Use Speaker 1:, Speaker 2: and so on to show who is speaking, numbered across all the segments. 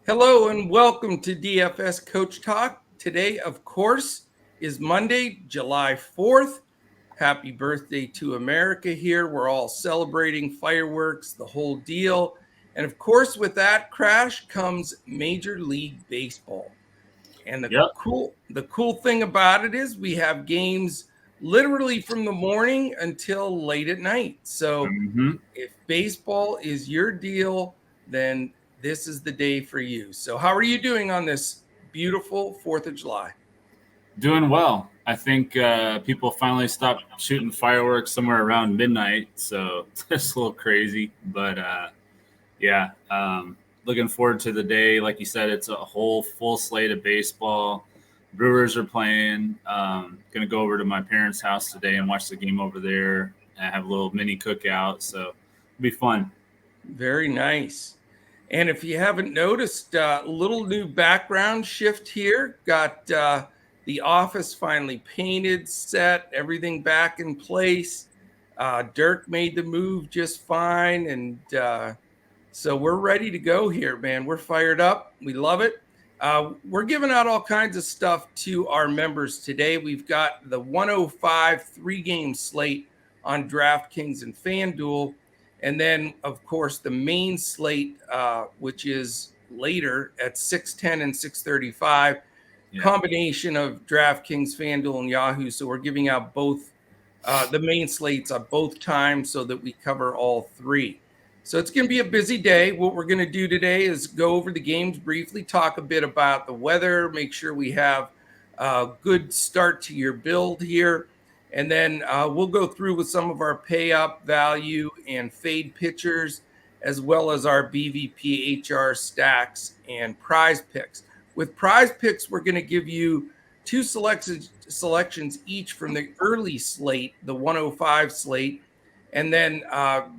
Speaker 1: Hello and welcome to DFS Coach Talk. Today, of course, is Monday, July 4th. Happy birthday to America here. We're all celebrating fireworks, the whole deal. And of course, with that crash comes Major League Baseball. And
Speaker 2: Yep.
Speaker 1: the cool thing about it is we have games literally from the morning until late at night. So if baseball is your deal, then this is the day for you. So how are you doing on this beautiful 4th of July?
Speaker 2: Doing well. I think people finally stopped shooting fireworks somewhere around midnight, so it's a little crazy. But yeah, looking forward to the day. Like you said, it's a whole full slate of baseball. Brewers are playing. Going to go over to my parents' house today and watch the game over there. I have a little mini cookout, so it'll be fun.
Speaker 1: Very nice. And if you haven't noticed, a little new background shift here. Got the office finally painted, set, everything back in place. Dirk made the move just fine. And so we're ready to go here, man. We're fired up. We love it. We're giving out all kinds of stuff to our members today. We've got the 105 3-game slate on Draftkings and Fanduel. And then, of course, the main slate, which is later at 6:10 and 6:35, combination of DraftKings, FanDuel, and Yahoo. So we're giving out both the main slates at both times so that we cover all three. So it's going to be a busy day. What we're going to do today is go over the games briefly, talk a bit about the weather, make sure we have a good start to your build here. And then we'll go through with some of our pay up value and fade pitchers, as well as our BVP HR stacks and prize picks. With prize picks, we're going to give you two selections each from the early slate, the 105 slate, and then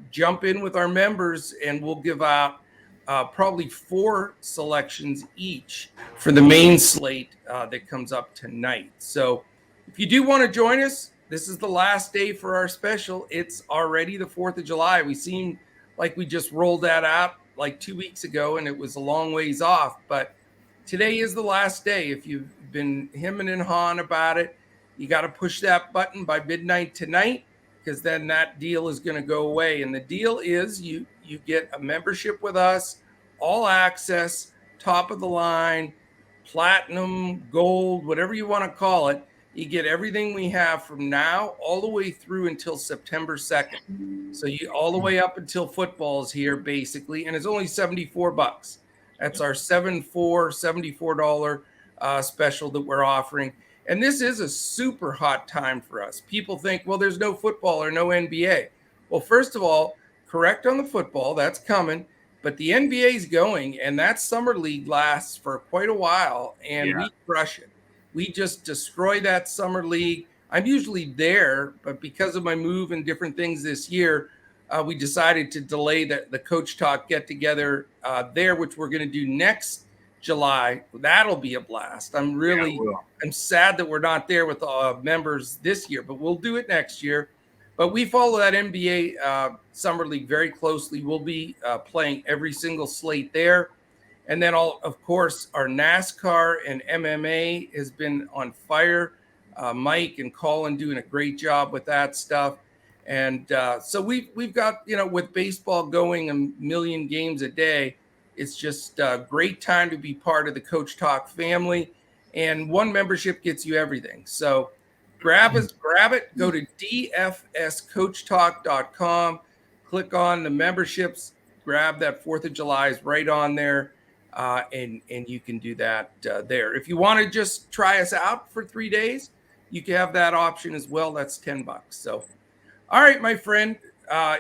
Speaker 1: jump in with our members and we'll give out probably 4 selections each for the main slate that comes up tonight. So if you do want to join us, this is the last day for our special. It's already the 4th of July. We seem like we just rolled that out like 2 weeks ago and it was a long ways off. But today is the last day. If you've been hemming and hawing about it, you got to push that button by midnight tonight because then that deal is going to go away. And the deal is you get a membership with us, all access, top of the line, platinum, gold, whatever you want to call it. You get everything we have from now all the way through until September 2nd. So you all the way up until football is here, basically, and it's only $74. That's our $74 special that we're offering. And this is a super hot time for us. People think, well, there's no football or no NBA. Well, first of all, correct on the football, that's coming. But the NBA is going, and that summer league lasts for quite a while, and we crush it. We just destroy that summer league. I'm usually there, but because of my move and different things this year, we decided to delay the Coach Talk get-together there, which we're going to do next July. That'll be a blast. I'm sad that we're not there with members this year, but we'll do it next year. But we follow that NBA Summer League very closely. We'll be playing every single slate there. And then, of course, our NASCAR and MMA has been on fire. Mike and Colin doing a great job with that stuff. And so we've got, with baseball going a million games a day, it's just a great time to be part of the Coach Talk family. And one membership gets you everything. So grab it, go to dfscoachtalk.com, click on the memberships, grab that 4th of July is right on there. And you can do that there. If you want to just try us out for 3 days, you can have that option as well. That's $10. So, all right, my friend,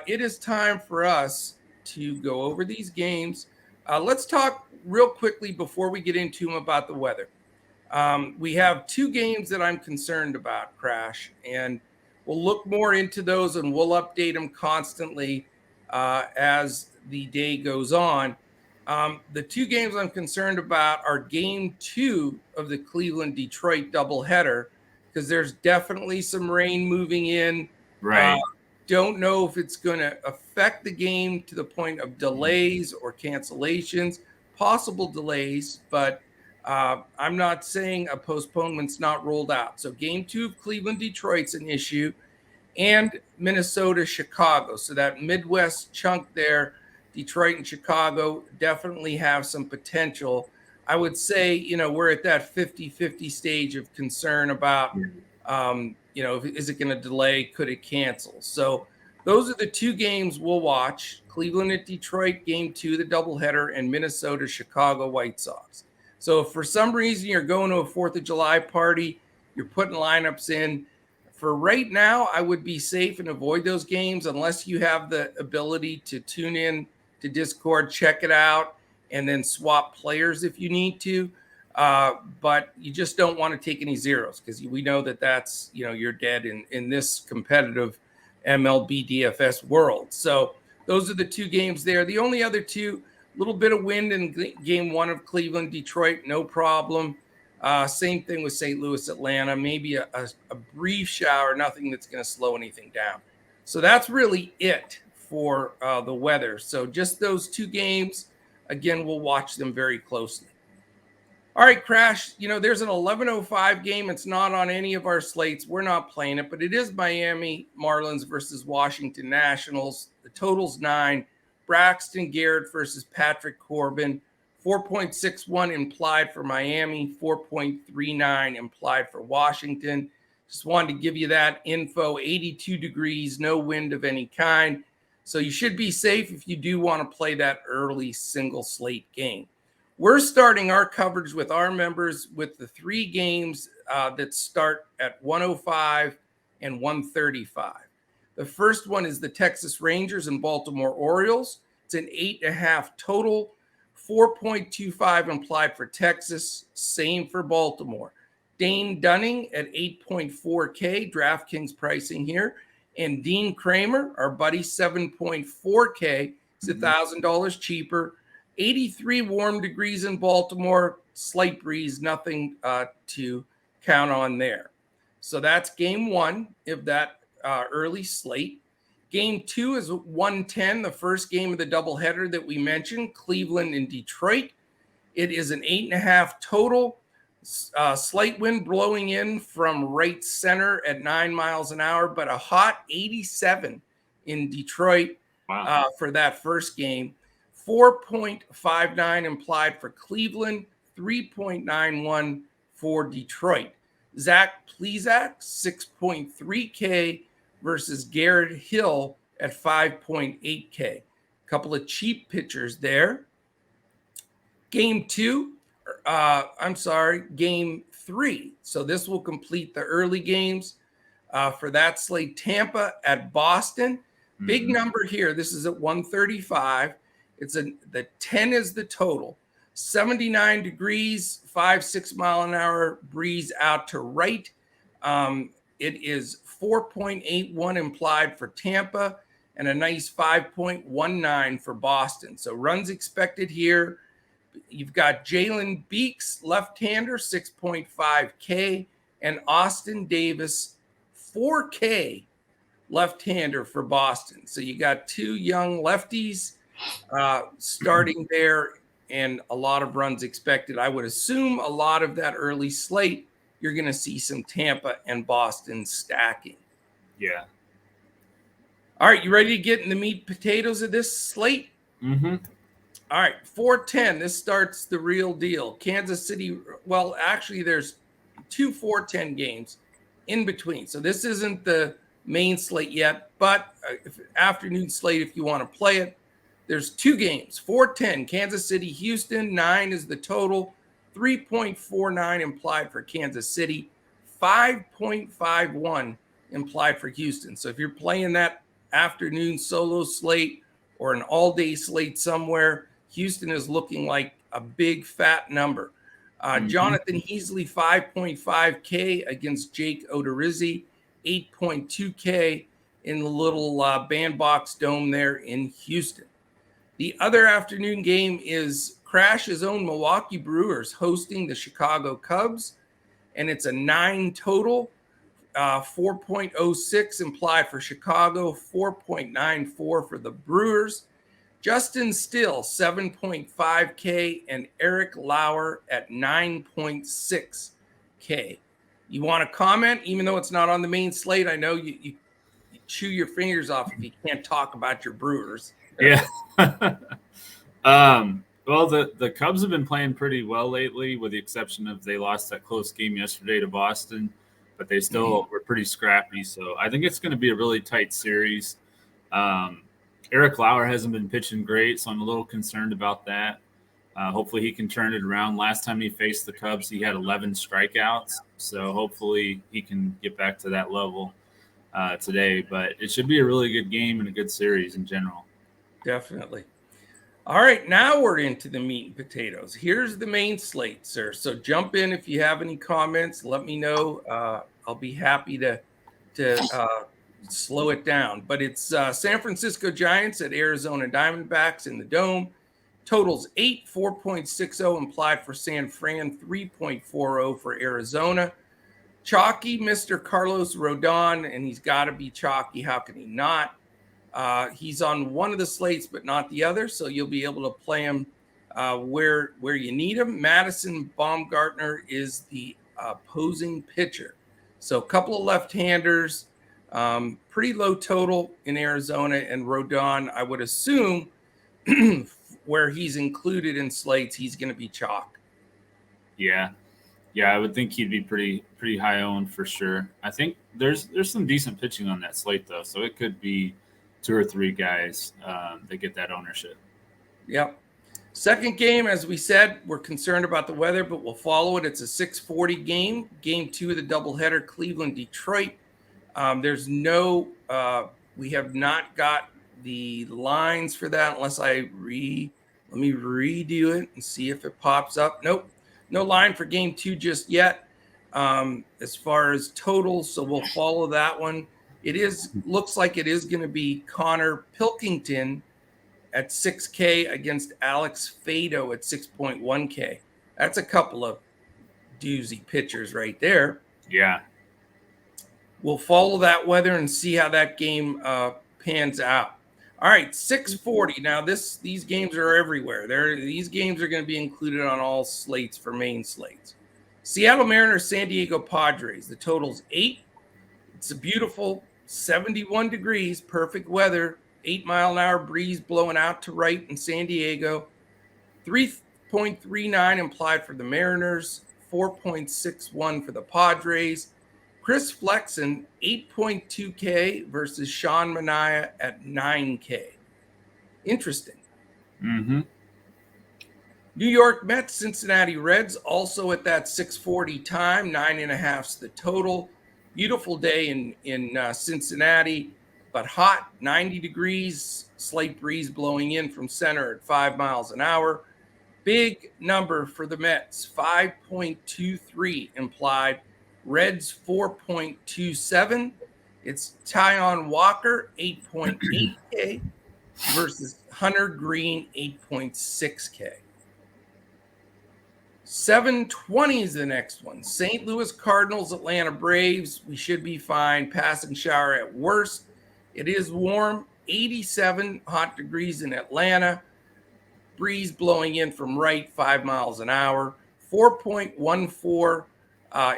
Speaker 1: it is time for us to go over these games. Let's talk real quickly before we get into them about the weather. We have 2 games that I'm concerned about, Crash, and we'll look more into those and we'll update them constantly as the day goes on. The 2 games I'm concerned about are game 2 of the Cleveland-Detroit doubleheader because there's definitely some rain moving in.
Speaker 2: Right.
Speaker 1: Don't know if it's going to affect the game to the point of delays or cancellations. possible delays, but I'm not saying a postponement's not rolled out. So game 2 of Cleveland, Detroit's an issue, and Minnesota, Chicago. So that Midwest chunk there, Detroit and Chicago, definitely have some potential. I would say, we're at that 50-50 stage of concern about, is it going to delay? Could it cancel? So those are the two games we'll watch: Cleveland at Detroit, game 2, the doubleheader, and Minnesota, Chicago White Sox. So if for some reason you're going to a 4th of July party, you're putting lineups in, for right now, I would be safe and avoid those games unless you have the ability to tune in to Discord, check it out, and then swap players if you need to. But you just don't want to take any zeros, because we know that's, you're dead in this competitive MLB DFS world. So those are the two games there. The only other two, little bit of wind in game 1 of Cleveland, Detroit, no problem. Same thing with St. Louis, Atlanta, maybe a brief shower, nothing that's going to slow anything down. So that's really it for the weather. So just those two games. Again, we'll watch them very closely. All right, Crash, there's an 11:05 game. It's not on any of our slates. We're not playing it, but it is Miami Marlins versus Washington Nationals. The total's 9. Braxton Garrett versus Patrick Corbin. 4.61 implied for Miami, 4.39 implied for Washington. Just wanted to give you that info. 82 degrees, no wind of any kind. So you should be safe if you do want to play that early single slate game. We're starting our coverage with our members with the 3 games that start at 105 and 135. The first one is the Texas Rangers and Baltimore Orioles. It's an 8.5 total, 4.25 implied for Texas, same for Baltimore. Dane Dunning at 8.4K, DraftKings pricing here. And Dean Kramer, our buddy, 7.4K. It's $1,000 cheaper. 83 warm degrees in Baltimore, slight breeze, nothing to count on there. So that's game 1 of that early slate. Game 2 is 110, the first game of the doubleheader that we mentioned, Cleveland and Detroit. It is an 8.5 total. Slight wind blowing in from right center at 9 miles an hour, but a hot 87 in Detroit.
Speaker 2: Wow.
Speaker 1: For that first game. 4.59 implied for Cleveland, 3.91 for Detroit. Zach Plesac, 6.3K versus Garrett Hill at 5.8K. A couple of cheap pitchers there. Game 3. So this will complete the early games for that slate. Tampa at Boston. Big number here. This is at 135. The 10 is the total. 79 degrees, 5-6 mile an hour breeze out to right. It is 4.81 implied for Tampa and a nice 5.19 for Boston. So runs expected here. You've got Jalen Beeks, left-hander, 6.5K, and Austin Davis, 4K, left-hander for Boston. So you got 2 young lefties starting there, and a lot of runs expected. I would assume a lot of that early slate, you're going to see some Tampa and Boston stacking.
Speaker 2: Yeah.
Speaker 1: All right, you ready to get in the meat potatoes of this slate?
Speaker 2: Mm-hmm.
Speaker 1: All right, 410. This starts the real deal. Kansas City. Well, actually, there's 2 410 games in between. So this isn't the main slate yet, but afternoon slate if you want to play it. There's 2 games, 410, Kansas City, Houston, 9 is the total, 3.49 implied for Kansas City, 5.51 implied for Houston. So if you're playing that afternoon solo slate or an all-day slate somewhere, Houston is looking like a big fat number. Jonathan Heasley, 5.5K against Jake Odorizzi, 8.2K in the little bandbox dome there in Houston. The other afternoon game is Crash's own Milwaukee Brewers hosting the Chicago Cubs, and it's a 9 total, 4.06 implied for Chicago, 4.94 for the Brewers. Justin Still, 7.5K, and Eric Lauer at 9.6K. You want to comment, even though it's not on the main slate? I know you chew your fingers off if you can't talk about your Brewers.
Speaker 2: Yeah. Well, the Cubs have been playing pretty well lately, with the exception of they lost that close game yesterday to Boston, but they still were pretty scrappy. So I think it's going to be a really tight series. Eric Lauer hasn't been pitching great, so I'm a little concerned about that. Hopefully he can turn it around. Last time he faced the Cubs, he had 11 strikeouts, so hopefully he can get back to that level today. But it should be a really good game and a good series in general.
Speaker 1: Definitely. All right, now we're into the meat and potatoes. Here's the main slate, sir. So jump in if you have any comments. Let me know. I'll be happy to slow it down. But it's San Francisco Giants at Arizona Diamondbacks in the Dome. Totals 8, 4.60 implied for San Fran, 3.40 for Arizona. Chalky, Mr. Carlos Rodon, and he's got to be chalky. How can he not? He's on one of the slates, but not the other, so you'll be able to play him where you need him. Madison Bumgarner is the opposing pitcher. So a couple of left-handers, pretty low total in Arizona, and Rodon, I would assume, where he's included in slates, he's going to be chalk.
Speaker 2: Yeah, I would think he'd be pretty high owned for sure. I think there's some decent pitching on that slate, though, so it could be 2 or 3 guys that get that ownership.
Speaker 1: Yep. Second game, as we said, we're concerned about the weather, but we'll follow it. It's a 6:40 game. Game 2 of the doubleheader, Cleveland-Detroit. We have not got the lines for that unless let me redo it and see if it pops up. Nope. No line for game 2 just yet as far as totals, so we'll follow that one. Looks like it is going to be Connor Pilkington at 6K against Alex Fado at 6.1K. That's a couple of doozy pitchers right there.
Speaker 2: Yeah.
Speaker 1: We'll follow that weather and see how that game pans out. All right, 6:40. Now these games are everywhere. These games are going to be included on all slates for main slates. Seattle Mariners, San Diego Padres. The total's 8. It's a beautiful 71 degrees, perfect weather, 8-mile-an-hour breeze blowing out to right in San Diego. 3.39 implied for the Mariners, 4.61 for the Padres. Chris Flexen, 8.2K versus Sean Manaea at 9K. Interesting.
Speaker 2: Mm-hmm.
Speaker 1: New York Mets, Cincinnati Reds, also at that 6:40 time, 9.5's the total. Beautiful day in Cincinnati, but hot, 90 degrees, slight breeze blowing in from center at 5 miles an hour. Big number for the Mets, 5.23 implied. Reds 4.27. It's Taijuan Walker, 8.8K versus Hunter Green, 8.6K. 7:20 is the next one. St. Louis Cardinals, Atlanta Braves. We should be fine. Pass and shower at worst. It is warm, 87 hot degrees in Atlanta. Breeze blowing in from right, 5 miles an hour. 4.14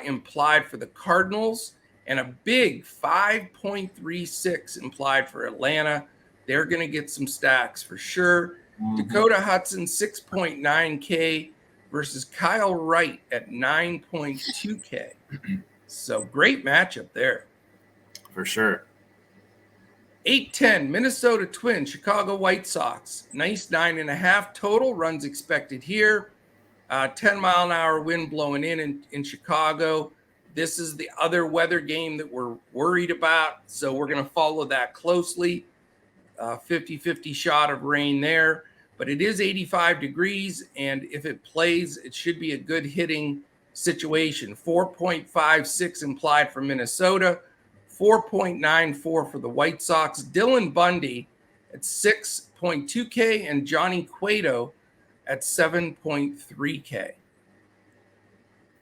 Speaker 1: implied for the Cardinals, and a big 5.36 implied for Atlanta. They're going to get some stacks for sure. Mm-hmm. Dakota Hudson, 6.9K versus Kyle Wright at 9.2K. So great matchup there.
Speaker 2: For sure.
Speaker 1: 8:10, Minnesota Twins, Chicago White Sox. Nice 9.5 total. Runs expected here. 10-mile-an-hour wind blowing in Chicago. This is the other weather game that we're worried about, so we're going to follow that closely. 50-50 shot of rain there, but it is 85 degrees, and if it plays, it should be a good hitting situation. 4.56 implied for Minnesota, 4.94 for the White Sox. Dylan Bundy at 6.2K and Johnny Cueto at 7.3K.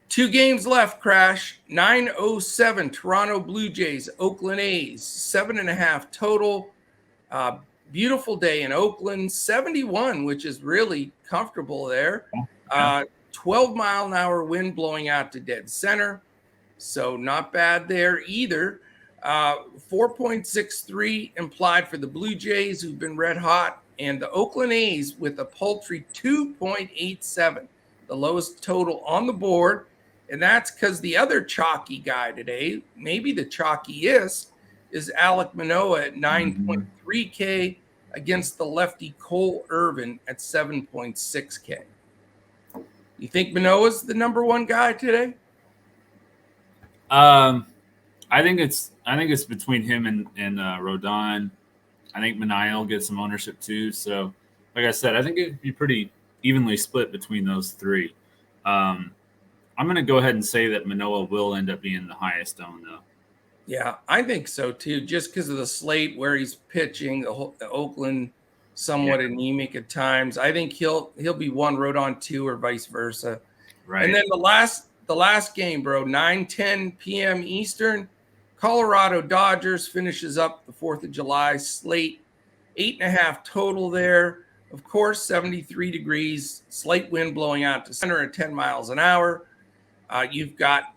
Speaker 1: 2 games left, Crash. 9:07, Toronto Blue Jays, Oakland A's, 7.5 total. Beautiful day in Oakland, 71, which is really comfortable there. 12-mile-an-hour wind blowing out to dead center. So not bad there either. 4.63 implied for the Blue Jays, who've been red hot, and the Oakland A's with a paltry 2.87, the lowest total on the board. And that's because the other chalky guy today, maybe the chalkiest, is Alek Manoah at 9.3K against the lefty Cole Irvin at 7.6K. You think Manoah's the number one guy today?
Speaker 2: I think it's between him and Rodon. I think Manaea will get some ownership too. So, like I said, I think it'd be pretty evenly split between those three. I'm going to go ahead and say that Manoah will end up being the highest owned, though.
Speaker 1: Yeah, I think so too. Just because of the slate where he's pitching, the Oakland somewhat anemic at times. I think he'll be one, Rodon two, or vice versa.
Speaker 2: Right.
Speaker 1: And then the last game, bro, 9:10 p.m. Eastern, Colorado Dodgers finishes up the 4th of July slate, 8.5 total there. Of course, 73 degrees, slight wind blowing out to center at 10 miles an hour. You've got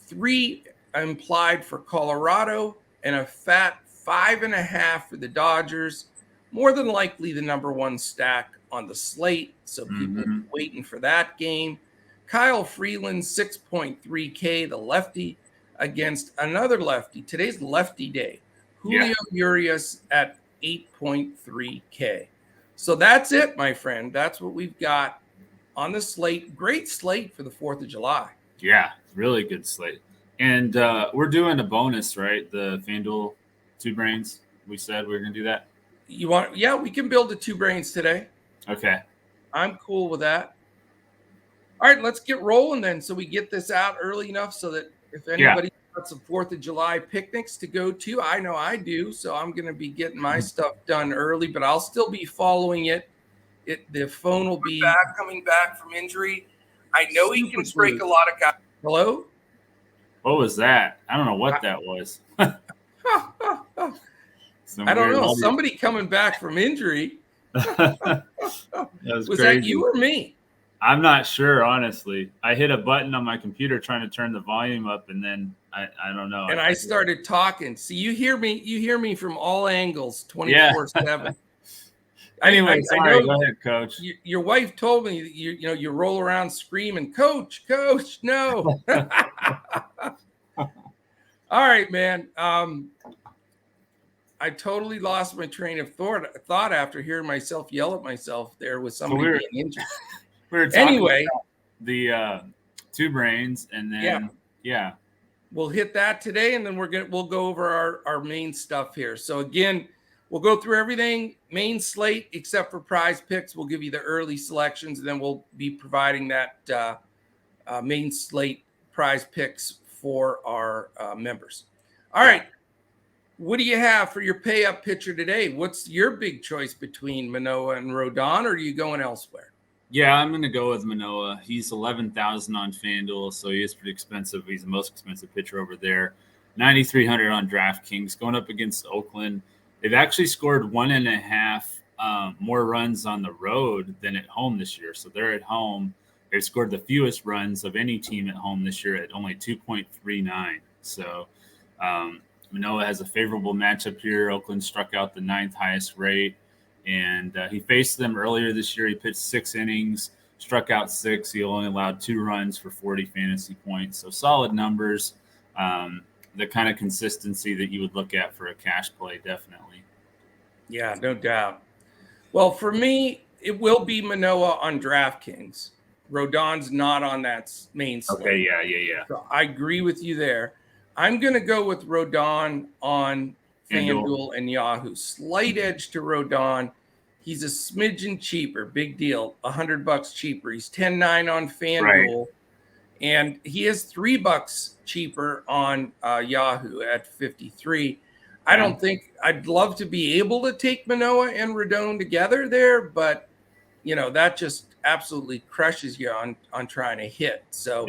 Speaker 1: 3 implied for Colorado and a fat 5.5 for the Dodgers. More than likely the number one stack on the slate, so people waiting for that game. Kyle Freeland, 6.3K, the lefty, against another lefty. Today's lefty day. Julio Urias at 8.3K. So that's it, my friend. That's what we've got on the slate. Great slate for the 4th of July.
Speaker 2: Yeah, really good slate. And we're doing a bonus, right? The FanDuel 2 brains. We said we were going to do that.
Speaker 1: You want? Yeah, we can build the 2 brains today.
Speaker 2: Okay.
Speaker 1: I'm cool with that. All right, let's get rolling then, so we get this out early enough so that if anybody got some 4th of July picnics to go to, I know I do, so I'm going to be getting my stuff done early, but I'll still be following it. The phone will be coming back from injury. I know he can break a lot of guys. Hello?
Speaker 2: What was that? I don't know what that was.
Speaker 1: I don't know. Somebody coming back from injury. Was that you or me?
Speaker 2: I'm not sure, honestly. I hit a button on my computer trying to turn the volume up, and then I don't know.
Speaker 1: And I started talking. See, you hear me from all angles, 24/7.
Speaker 2: Anyway, sorry. Go ahead, Coach.
Speaker 1: Your wife told me you roll around screaming, Coach, no. All right, man. I totally lost my train of thought after hearing myself yell at myself there with somebody being injured.
Speaker 2: We were talking about the 2 brains, and then
Speaker 1: we'll hit that today, and then we'll go over our main stuff here. So again, we'll go through everything main slate except for prize picks. We'll give you the early selections, and then we'll be providing that main slate prize picks for our members. All right. What do you have for your pay up pitcher today? What's your big choice between Manoah and Rodon, or are you going elsewhere?
Speaker 2: Yeah, I'm going to go with Manoah. He's 11,000 on FanDuel, so he is pretty expensive. He's the most expensive pitcher over there. 9,300 on DraftKings, going up against Oakland. They've actually scored 1.5 more runs on the road than at home this year. So they're at home. They've scored the fewest runs of any team at home this year at only 2.39. So Manoah has a favorable matchup here. Oakland struck out the 9th highest rate. And he faced them earlier this year. He pitched 6 innings, struck out 6. He only allowed 2 runs for 40 fantasy points. So solid numbers, the kind of consistency that you would look at for a cash play, definitely.
Speaker 1: Yeah, no doubt. Well, for me, it will be Manoah on DraftKings. Rodon's not on that main slate.
Speaker 2: Okay, yeah.
Speaker 1: So I agree with you there. I'm going to go with Rodon on FanDuel and Yahoo. Slight edge to Rodon. He's a smidgen cheaper. Big deal. $100 cheaper. He's 10.9 on FanDuel. Right. And he is $3 cheaper on Yahoo at 53. I don't think I'd love to be able to take Manoah and Rodon together there, but that just absolutely crushes you on trying to hit. So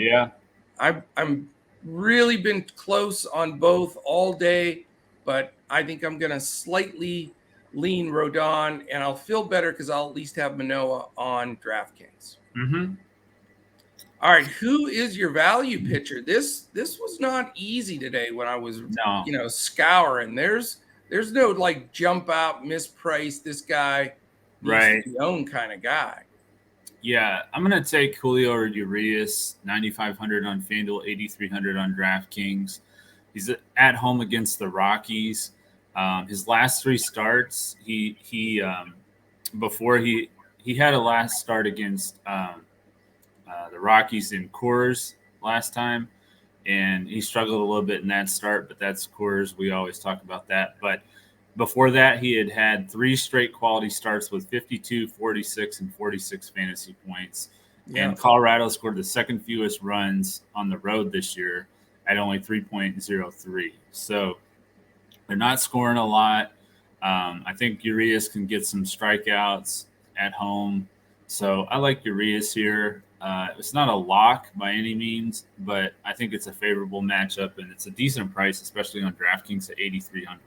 Speaker 1: I'm really been close on both all day, but I think I'm going to slightly lean Rodon, and I'll feel better because I'll at least have Manoah on DraftKings.
Speaker 2: Mm-hmm.
Speaker 1: All right, who is your value pitcher? This was not easy today when I was scouring. There's no like jump out mispriced. This guy needs to be owned kind of guy.
Speaker 2: Yeah, I'm gonna take Julio Urias, 9,500 on FanDuel, 8,300 on DraftKings. He's at home against the Rockies. His last 3 starts, he had a last start against the Rockies in Coors last time, and he struggled a little bit in that start, but that's Coors. We always talk about that. But before that, he had 3 straight quality starts with 52, 46, and 46 fantasy points. Yeah. And Colorado scored the second fewest runs on the road this year at only 3.03. So they're not scoring a lot. I think Urias can get some strikeouts at home. So I like Urias here. It's not a lock by any means, but I think it's a favorable matchup, and it's a decent price, especially on DraftKings at 8,300.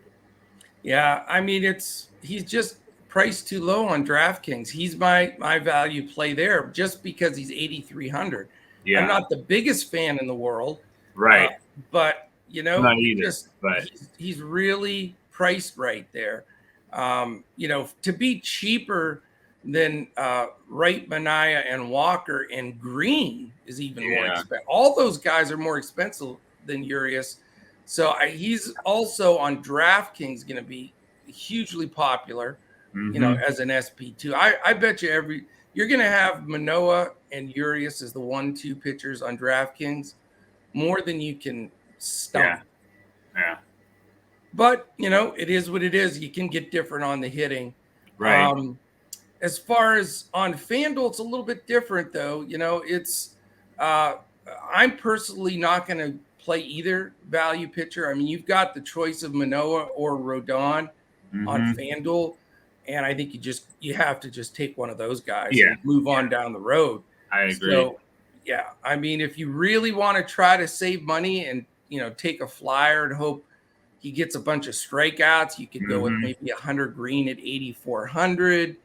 Speaker 1: Yeah, I mean, he's just priced too low on DraftKings. He's my value play there just because he's 8,300. Yeah. I'm not the biggest fan in the world.
Speaker 2: Right.
Speaker 1: But,
Speaker 2: not either,
Speaker 1: he's really priced right there. To be cheaper than Wright, Manaea, and Walker, and Green is even more expensive. All those guys are more expensive than Urias. So he's also on DraftKings going to be hugely popular, as an SP2. I bet you you're going to have Manoah and Urias as the 1-2 pitchers on DraftKings more than you can stomach.
Speaker 2: Yeah.
Speaker 1: But, it is what it is. You can get different on the hitting.
Speaker 2: Right.
Speaker 1: As far as on FanDuel, it's a little bit different, though. I'm personally not going to play either value pitcher. I mean, you've got the choice of Manoah or Rodon on FanDuel, and I think you have to just take one of those guys and move on down the road.
Speaker 2: I agree.
Speaker 1: So, I mean, if you really want to try to save money and take a flyer and hope he gets a bunch of strikeouts, you could go with maybe 100 Green at 8,400.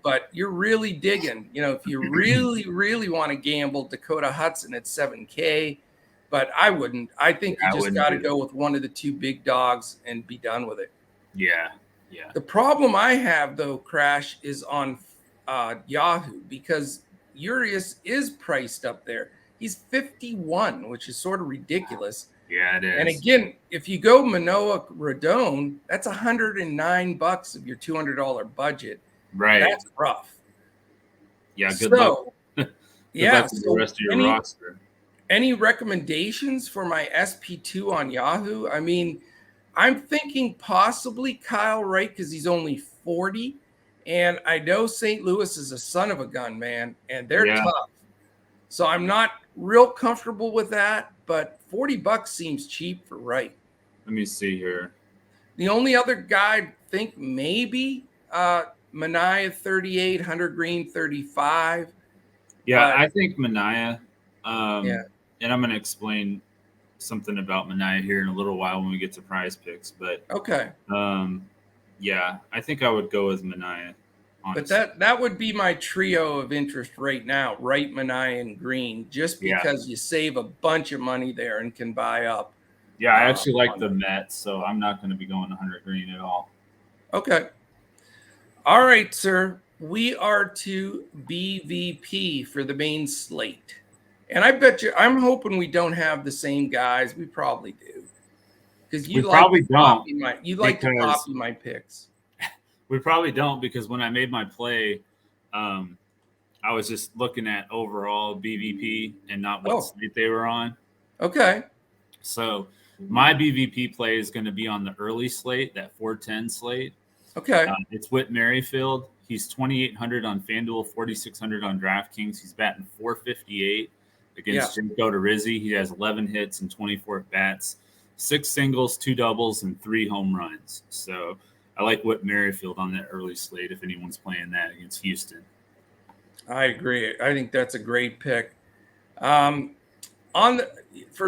Speaker 1: But you're really digging. If you really, really want to gamble, Dakota Hudson at 7K. But I wouldn't. I think you just got to go with one of the 2 big dogs and be done with it.
Speaker 2: Yeah.
Speaker 1: The problem I have, though, Crash, is on Yahoo, because Urias is priced up there. He's 51, which is sort of ridiculous.
Speaker 2: Yeah, it is.
Speaker 1: And again, if you go Manoah Rodon, that's $109 of your $200 budget.
Speaker 2: Right.
Speaker 1: That's rough.
Speaker 2: Yeah, good luck. Good luck with the rest of your roster.
Speaker 1: Any recommendations for my SP2 on Yahoo? I mean, I'm thinking possibly Kyle Wright because he's only 40. And I know St. Louis is a son of a gun, man, and they're tough. So I'm not real comfortable with that, but $40 seems cheap for Wright.
Speaker 2: Let me see here.
Speaker 1: The only other guy I think maybe Manaea 38, Hunter Green 35.
Speaker 2: Yeah, I think Manaea. And I'm going to explain something about Manaea here in a little while when we get to prize picks. But I think I would go with Manaea. Honestly.
Speaker 1: But that would be my trio of interest right now: Wright, Manaea, and Green, just because you save a bunch of money there and can buy up.
Speaker 2: Yeah, I actually like the Mets, so I'm not going to be going 100 Green at all.
Speaker 1: Okay. All right, sir. We are to BVP for the main slate. And I bet you, I'm hoping we don't have the same guys. We probably do. Because you like to copy my picks.
Speaker 2: We probably don't, because when I made my play, I was just looking at overall BVP and not what slate they were on.
Speaker 1: Okay.
Speaker 2: So my BVP play is going to be on the early slate, that 410 slate.
Speaker 1: Okay.
Speaker 2: It's Whit Merrifield. He's 2,800 on FanDuel, 4,600 on DraftKings. He's batting 458 against Jake Odorizzi. He has 11 hits and 24 bats, 6 singles, 2 doubles, and 3 home runs. So I like Whit Merrifield on that early slate if anyone's playing that against Houston. I
Speaker 1: agree. I think that's a great pick. For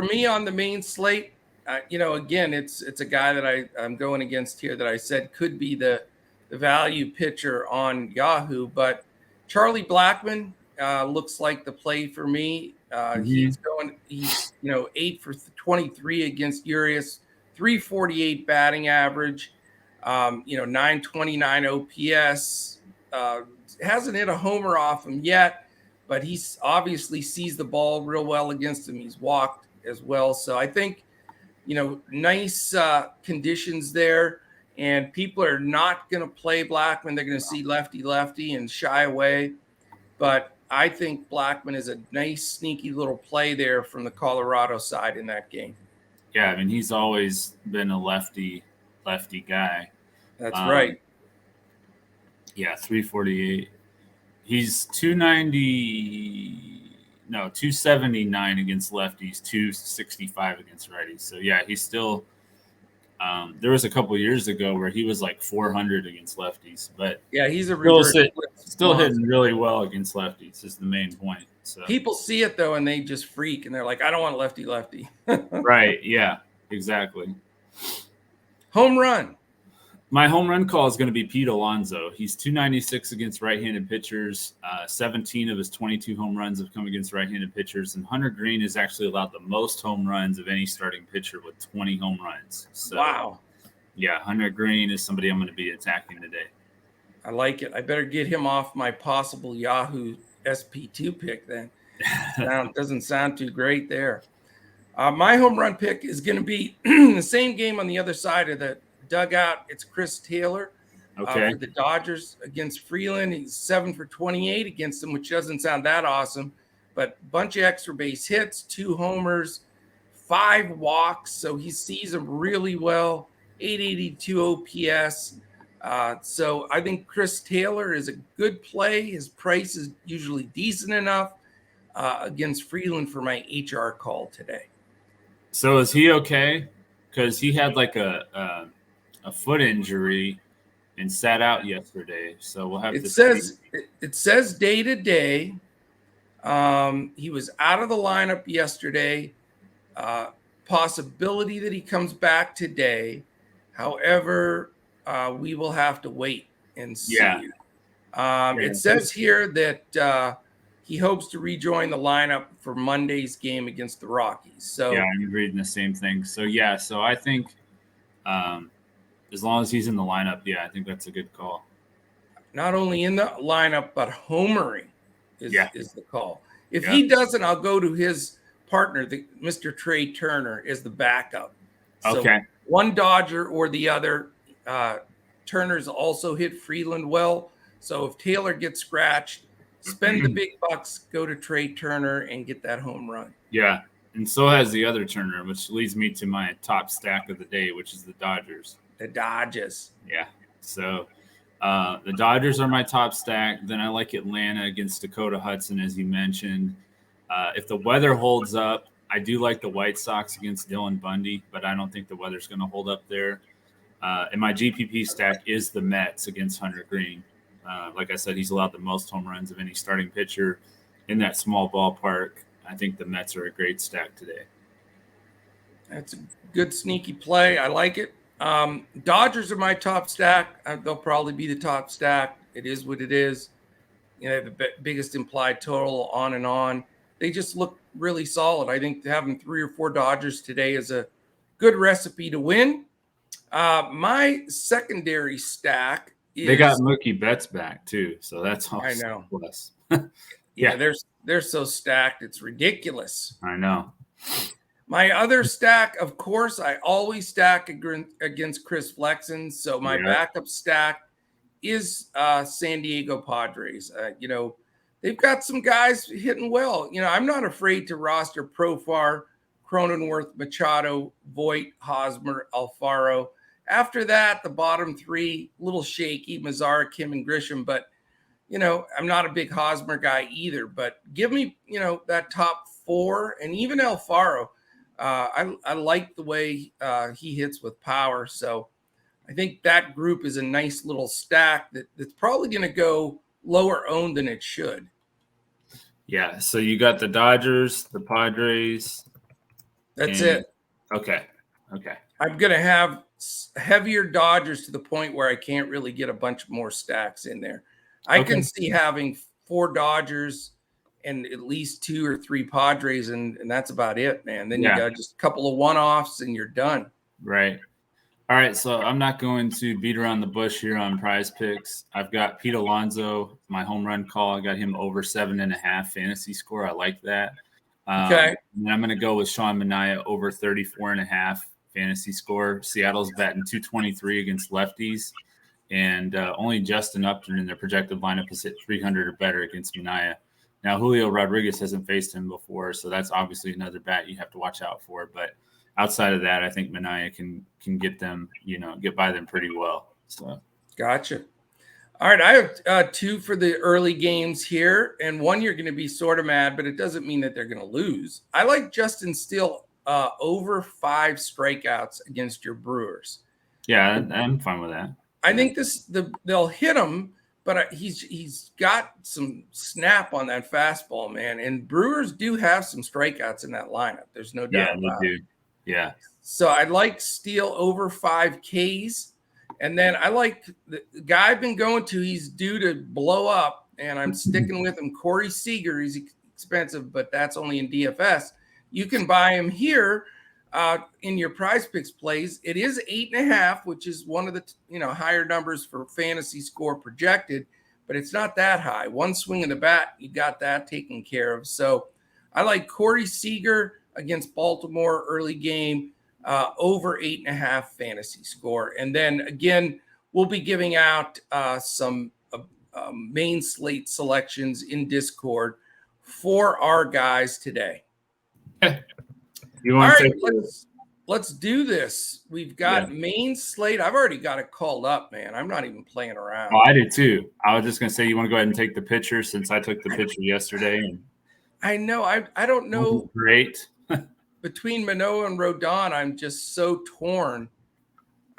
Speaker 1: me on the main slate, again, it's a guy that I'm going against here that I said could be the the value pitcher on Yahoo. But Charlie Blackmon looks like the play for me. He's 8 for 23 against Urias, 348 batting average, 929 OPS. Hasn't hit a homer off him yet, but he's obviously sees the ball real well against him. He's walked as well. So I think, nice conditions there, and people are not going to play Blackmon. They're going to see lefty and shy away. But I think Blackmon is a nice, sneaky little play there from the Colorado side in that game.
Speaker 2: Yeah, I mean, he's always been a lefty guy.
Speaker 1: That's right.
Speaker 2: Yeah, 348. He's 279 against lefties, 265 against righties. So, yeah, he's still there was a couple years ago where he was like 400 against lefties. But
Speaker 1: yeah, he's a
Speaker 2: still hitting really well against lefties is the main point. So
Speaker 1: people see it, though, and they just freak, and they're like, I don't want lefty.
Speaker 2: Right, yeah, exactly.
Speaker 1: Home run.
Speaker 2: My home run call is going to be Pete Alonso. He's 296 against right-handed pitchers. 17 of his 22 home runs have come against right-handed pitchers. And Hunter Green has actually allowed the most home runs of any starting pitcher with 20 home runs. So,
Speaker 1: wow.
Speaker 2: Yeah, Hunter Green is somebody I'm going to be attacking today.
Speaker 1: I like it. I better get him off my possible Yahoo SP2 pick then. Doesn't sound too great there. My home run pick is going to be the same game on the other side of the dugout. It's Chris Taylor for the Dodgers against Freeland. He's 7 for 28 against them, which doesn't sound that awesome, but a bunch of extra base hits, 2 homers, 5 walks. So he sees them really well. 882 OPS. So I think Chris Taylor is a good play. His price is usually decent enough against Freeland for my HR call today.
Speaker 2: So is he okay? Because he had like a foot injury and sat out yesterday. So we'll have
Speaker 1: it says day to day. He was out of the lineup yesterday. Possibility that he comes back today. However, we will have to wait and see.
Speaker 2: Yeah.
Speaker 1: It says here that he hopes to rejoin the lineup for Monday's game against the Rockies. So
Speaker 2: yeah, I'm reading the same thing. So yeah, so I think as long as he's in the lineup, yeah, I think that's a good call.
Speaker 1: Not only in the lineup, but homering is the call. If he doesn't, I'll go to his partner, Mr. Trey Turner, is the backup. So one Dodger or the other. Turner's also hit Freeland well. So if Taylor gets scratched, spend the big bucks, go to Trey Turner and get that home run.
Speaker 2: Yeah, and so has the other Turner, which leads me to my top stack of the day, which is the Dodgers.
Speaker 1: The Dodgers.
Speaker 2: Yeah, so the Dodgers are my top stack. Then I like Atlanta against Dakota Hudson, as you mentioned. If the weather holds up, I do like the White Sox against Dylan Bundy, but I don't think the weather's going to hold up there. And my GPP stack is the Mets against Hunter Green. Like I said, he's allowed the most home runs of any starting pitcher in that small ballpark. I think the Mets are a great stack today.
Speaker 1: That's a good sneaky play. I like it. Dodgers are my top stack. They'll probably be the top stack. It is what it is. The biggest implied total on and on. They just look really solid. I think having 3 or 4 Dodgers today is a good recipe to win. My secondary stack is...
Speaker 2: They got Mookie Betts back too, so that's also
Speaker 1: I know.
Speaker 2: Plus.
Speaker 1: Yeah, they're so stacked, it's ridiculous.
Speaker 2: I know.
Speaker 1: My other stack, of course, I always stack against Chris Flexen. So my backup stack is San Diego Padres. They've got some guys hitting well. I'm not afraid to roster Profar, Cronenworth, Machado, Voit, Hosmer, Alfaro. After that, the bottom 3, a little shaky, Mazara, Kim, and Grisham. But, I'm not a big Hosmer guy either. But give me, that top 4 and even Alfaro. I like the way he hits with power. So I think that group is a nice little stack that's probably going to go lower owned than it should.
Speaker 2: Yeah. So you got the Dodgers, the Padres.
Speaker 1: That's it.
Speaker 2: Okay.
Speaker 1: I'm going to have heavier Dodgers to the point where I can't really get a bunch more stacks in there. I can see having 4 Dodgers and at least 2 or 3 Padres, and that's about it, man. Then you got just a couple of one-offs and you're done.
Speaker 2: Right. All right, so I'm not going to beat around the bush here on Prize Picks. I've got Pete Alonso, my home run call. I got him over 7.5 fantasy score. I like that.
Speaker 1: Okay.
Speaker 2: And I'm going to go with Sean Manaea over 34.5 fantasy score. Seattle's batting 223 against lefties, and only Justin Upton in their projected lineup has hit 300 or better against Manaea. Now, Julio Rodriguez hasn't faced him before, so that's obviously another bat you have to watch out for. But outside of that, I think Manaea can get them, get by them pretty well. So,
Speaker 1: gotcha. All right, I have 2 for the early games here, and one you're going to be sort of mad, but it doesn't mean that they're going to lose. I like Justin Steele over 5 strikeouts against your Brewers.
Speaker 2: Yeah, I'm fine with that.
Speaker 1: I think they'll hit him, but he's got some snap on that fastball, man. And Brewers do have some strikeouts in that lineup. There's no doubt about it.
Speaker 2: Yeah.
Speaker 1: So I like Steele over 5 Ks. And then I like the guy I've been going to. He's due to blow up, and I'm sticking with him. Corey Seager. He's expensive, but that's only in DFS. You can buy him here in your PrizePicks plays. It is 8.5, which is one of the higher numbers for fantasy score projected, but it's not that high. One swing of the bat, you got that taken care of. So I like Corey Seager against Baltimore early game. Over 8.5 fantasy score. And then again, we'll be giving out some main slate selections in Discord for our guys today.
Speaker 2: You want
Speaker 1: All right, let's do this. We've got main slate. I've already got it called up, man. I'm not even playing around.
Speaker 2: Oh, I did too. I was just going to say, you want to go ahead and take the picture since I took the picture yesterday. And
Speaker 1: I know. I don't know.
Speaker 2: Great.
Speaker 1: Between Manoah and Rodon, I'm just so torn.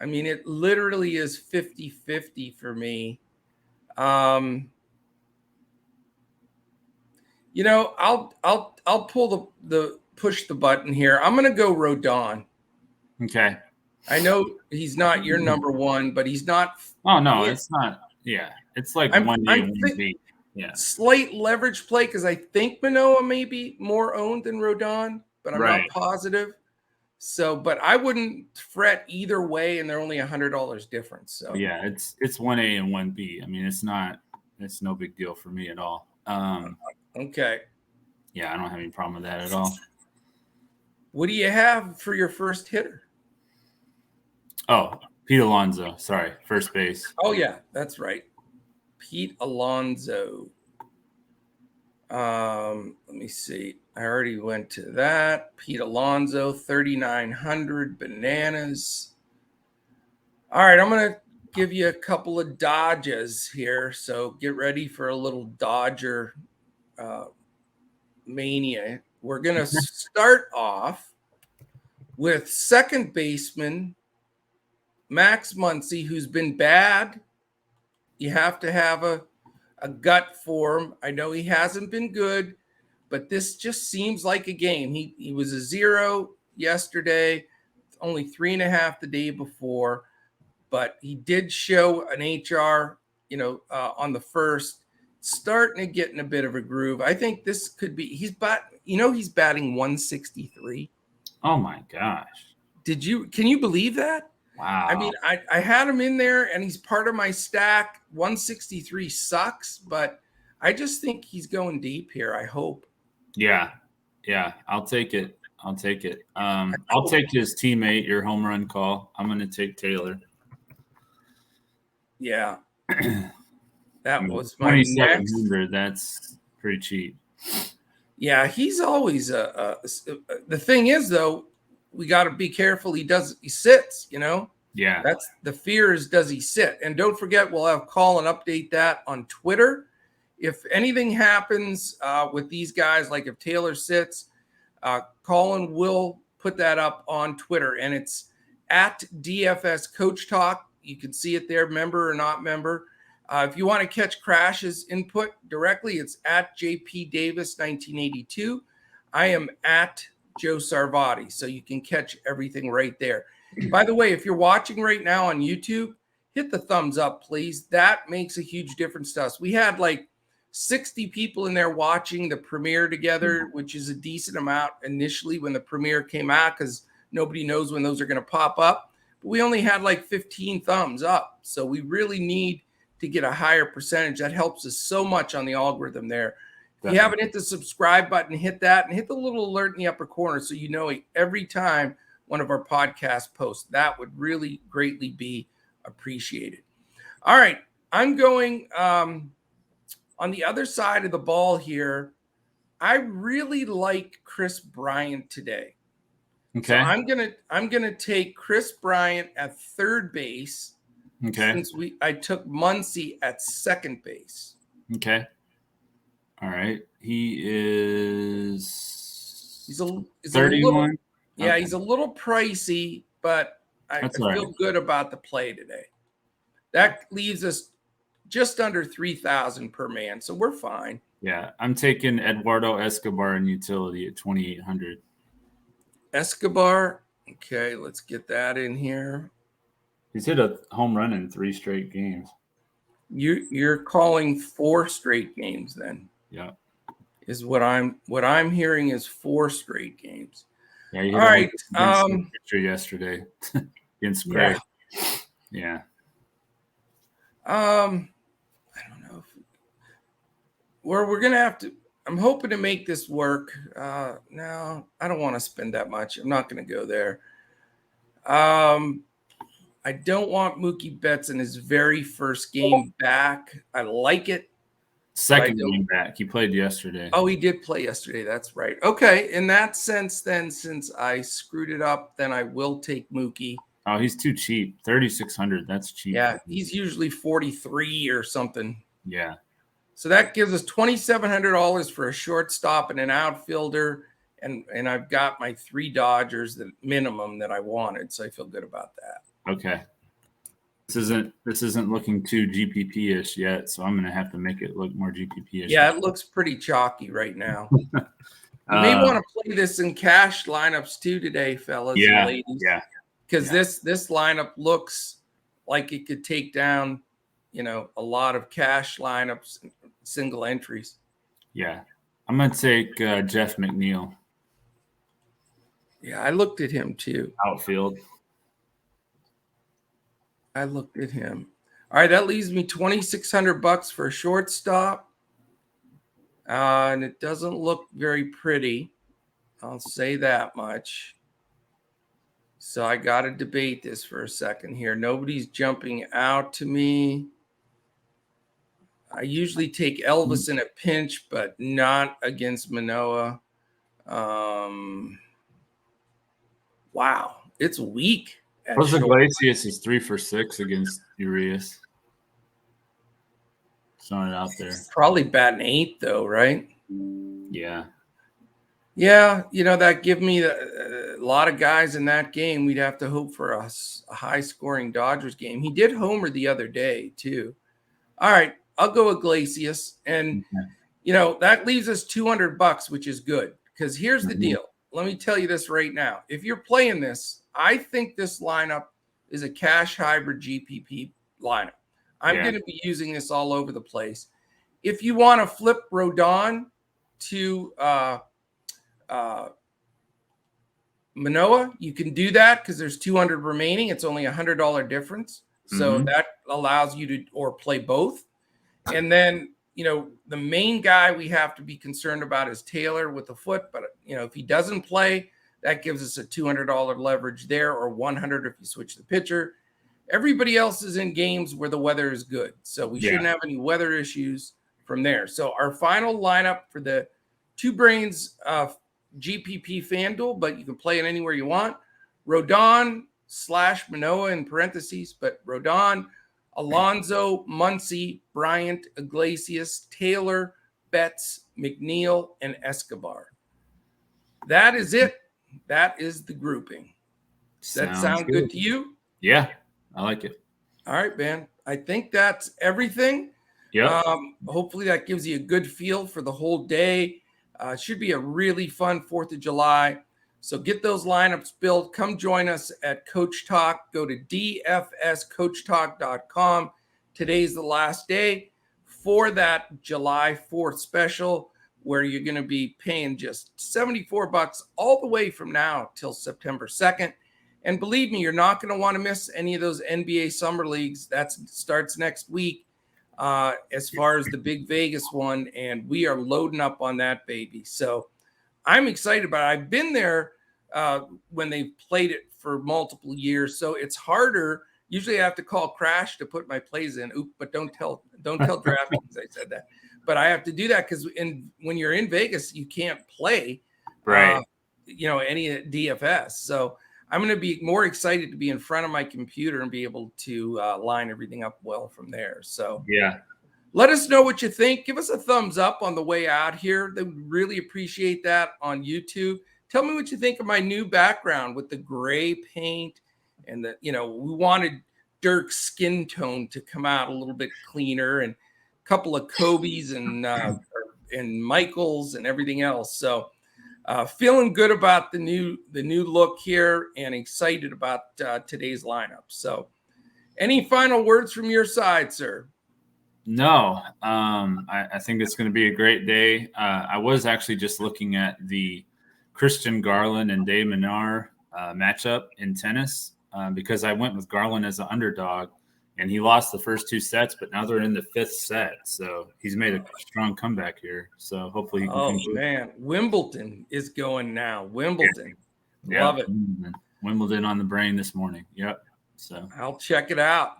Speaker 1: I mean, it literally is 50-50 for me. I'll pull the push the button here. I'm going to go Rodon.
Speaker 2: Okay.
Speaker 1: I know he's not your number one, but he's not.
Speaker 2: Oh no, it's not. Yeah, it's like 1A, 1B. Yeah.
Speaker 1: Slight leverage play because I think Manoah may be more owned than Rodon, but I'm not positive. So, but I wouldn't fret either way, and they're only $100 difference. So
Speaker 2: yeah, it's 1A and 1B. I mean, it's no big deal for me at all.
Speaker 1: Okay.
Speaker 2: Yeah, I don't have any problem with that at all.
Speaker 1: What do you have for your first hitter?
Speaker 2: Oh, Pete Alonso. Sorry, first base.
Speaker 1: Oh yeah, that's right. Pete Alonso. Let me see. I already went to that. Pete Alonso, 3,900 bananas. All right, I'm going to give you a couple of Dodgers here. So get ready for a little Dodger mania. We're going to start off with second baseman Max Muncy, who's been bad. You have to have a gut for him. I know he hasn't been good, but this just seems like a game. He was a 0 yesterday, only 3.5 the day before, but he did show an HR, on the first, starting to get in a bit of a groove. I think this could be. He's batting 163.
Speaker 2: Oh my gosh!
Speaker 1: Can you believe that?
Speaker 2: Wow.
Speaker 1: I mean, I had him in there, and he's part of my stack. 163 sucks, but I just think he's going deep here. I hope.
Speaker 2: Yeah. I'll take it. I'll take his teammate, your home run call. I'm going to take Taylor.
Speaker 1: Yeah. That was my next.
Speaker 2: That's pretty cheap.
Speaker 1: Yeah, he's always the thing is, though, we got to be careful. He sits,
Speaker 2: Yeah.
Speaker 1: That's the fear is, does he sit? And don't forget, we'll have call and update that on Twitter. If anything happens with these guys, like if Taylor sits, Colin will put that up on Twitter, and it's at DFS Coach Talk. You can see it there, member or not member. If you want to catch Crash's input directly, it's at JP Davis 1982. I am at Joe Sarvati, so you can catch everything right there. By the way, if you're watching right now on YouTube, hit the thumbs up, please. That makes a huge difference to us. We had like 60 people in there watching the premiere together, which is a decent amount initially when the premiere came out because nobody knows when those are going to pop up. But we only had like 15 thumbs up. So we really need to get a higher percentage. That helps us so much on the algorithm there. If you haven't hit the subscribe button, hit that and hit the little alert in the upper corner so you know every time one of our podcast posts. That would really greatly be appreciated. All right. I'm going on the other side of the ball here. I really like Chris Bryant today.
Speaker 2: Okay.
Speaker 1: So I'm gonna take Chris Bryant at third base.
Speaker 2: Okay.
Speaker 1: Since I took Muncy at second base.
Speaker 2: Okay. All right. He's a 31.
Speaker 1: Yeah, he's a little pricey, but I feel good about the play today. That leaves us just under 3,000 per man, so we're fine.
Speaker 2: Yeah, I'm taking Eduardo Escobar in utility at 2,800.
Speaker 1: Escobar. Okay, let's get that in here.
Speaker 2: He's hit a home run in 3 straight games.
Speaker 1: You're calling 4 straight games then?
Speaker 2: Yeah.
Speaker 1: Is what I'm hearing is 4 straight games.
Speaker 2: Yeah, he hit
Speaker 1: all right.
Speaker 2: Picture yesterday against Gray. Yeah.
Speaker 1: I don't know. We're gonna have to. I'm hoping to make this work. No, I don't want to spend that much. I'm not gonna go there. I don't want Mookie Betts in his very first game back. I like it.
Speaker 2: Second game back. He played yesterday.
Speaker 1: Oh, he did play yesterday. That's right. Okay. In that sense, then, since I screwed it up, then I will take Mookie.
Speaker 2: Oh, he's too cheap. 3,600. That's cheap.
Speaker 1: Yeah, he's usually 43 or something.
Speaker 2: Yeah.
Speaker 1: So that gives us $2,700 for a shortstop and an outfielder. And I've got my 3 Dodgers, the minimum that I wanted. So I feel good about that.
Speaker 2: Okay. This isn't looking too GPP-ish yet, so I'm going to have to make it look more GPP-ish.
Speaker 1: Yeah, it looks pretty chalky right now. You may want to play this in cash lineups too today, fellas and ladies.
Speaker 2: Yeah.
Speaker 1: Because this lineup looks like it could take down, a lot of cash lineups, single entries.
Speaker 2: Yeah. I'm going to take Jeff McNeil.
Speaker 1: Yeah, I looked at him too.
Speaker 2: Outfield.
Speaker 1: I looked at him. All right, that leaves me $2,600 for a shortstop. And it doesn't look very pretty. I'll say that much. So I got to debate this for a second here. Nobody's jumping out to me. I usually take Elvis in a pinch, but not against Manoah. Wow, it's weak.
Speaker 2: Jose Iglesias is 3 for 6 against Urias. Throwing it out there.
Speaker 1: Probably batting 8th, though, right?
Speaker 2: Yeah.
Speaker 1: Yeah, that give me a lot of guys in that game. We'd have to hope for a high-scoring Dodgers game. He did homer the other day, too. All right, I'll go Iglesias. And, that leaves us $200, which is good. Because here's the deal. Let me tell you this right now. If you're playing this, I think this lineup is a cash hybrid GPP lineup. I'm going to be using this all over the place. If you want to flip Rodon to Manoah, you can do that because there's 200 remaining. It's only $100 difference. So that allows you to or play both. And then, the main guy we have to be concerned about is Taylor with the foot. But, if he doesn't play, that gives us a $200 leverage there, or $100 if you switch the pitcher. Everybody else is in games where the weather is good. So we shouldn't have any weather issues from there. So our final lineup for the Two Brains GPP Fanduel, but you can play it anywhere you want. Rodon / Manoah in parentheses, but Rodon, Alonso, Muncy, Bryant, Iglesias, Taylor, Betts, McNeil, and Escobar. That is it. That is the grouping. Does that sound good to you?
Speaker 2: Yeah, I like it.
Speaker 1: All right, man. I think that's everything.
Speaker 2: Yeah.
Speaker 1: Hopefully that gives you a good feel for the whole day. It should be a really fun 4th of July. So get those lineups built. Come join us at Coach Talk. Go to dfscoachtalk.com. Today's the last day for that July 4th special, where you're going to be paying just $74 all the way from now till September 2nd. And believe me, you're not going to want to miss any of those NBA Summer Leagues. That starts next week as far as the big Vegas one. And we are loading up on that baby. So I'm excited about it. I've been there when they've played it for multiple years. So it's harder. Usually I have to call Crash to put my plays in. But don't tell Draftkings I said that. But I have to do that because when you're in Vegas, you can't play,
Speaker 2: Right.
Speaker 1: Any DFS. So I'm going to be more excited to be in front of my computer and be able to line everything up well from there. So
Speaker 2: Yeah.
Speaker 1: let us know what you think. Give us a thumbs up on the way out here. They would really appreciate that on YouTube. Tell me what you think of my new background with the gray paint and we wanted Dirk's skin tone to come out a little bit cleaner, and a couple of Kobe's and Michaels and everything else. So feeling good about the new look here and excited about today's lineup. So any final words from your side, sir?
Speaker 2: No, I think it's going to be a great day. I was actually just looking at the Christian Garland and Dave Menard matchup in tennis because I went with Garland as an underdog, and he lost the first two sets, but now they're in the fifth set. So he's made a strong comeback here. So hopefully he can continue.
Speaker 1: Man, Wimbledon is going now. Wimbledon.
Speaker 2: Yeah.
Speaker 1: Love it.
Speaker 2: Wimbledon on the brain this morning. Yep. So
Speaker 1: I'll check it out.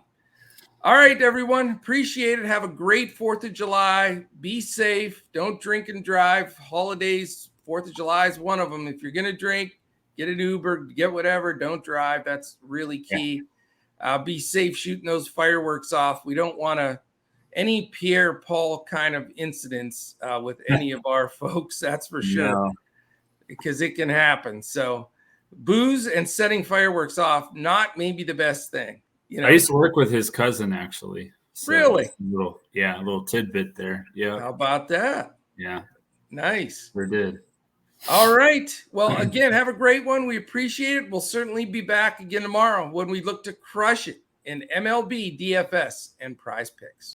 Speaker 1: All right, everyone. Appreciate it. Have a great 4th of July. Be safe. Don't drink and drive. Holidays, 4th of July is one of them. If you're going to drink, get an Uber, get whatever. Don't drive. That's really key. Be safe shooting those fireworks off. We don't want any Pierre Paul kind of incidents with any of our folks. That's for sure, because it can happen. So booze and setting fireworks off, not maybe the best thing.
Speaker 2: I used to work with his cousin, actually. So
Speaker 1: really?
Speaker 2: A little tidbit there. Yeah.
Speaker 1: How about that?
Speaker 2: Yeah.
Speaker 1: Nice.
Speaker 2: We did.
Speaker 1: All right. Well, again, have a great one. We appreciate it. We'll certainly be back again tomorrow when we look to crush it in MLB, DFS, and Prize Picks.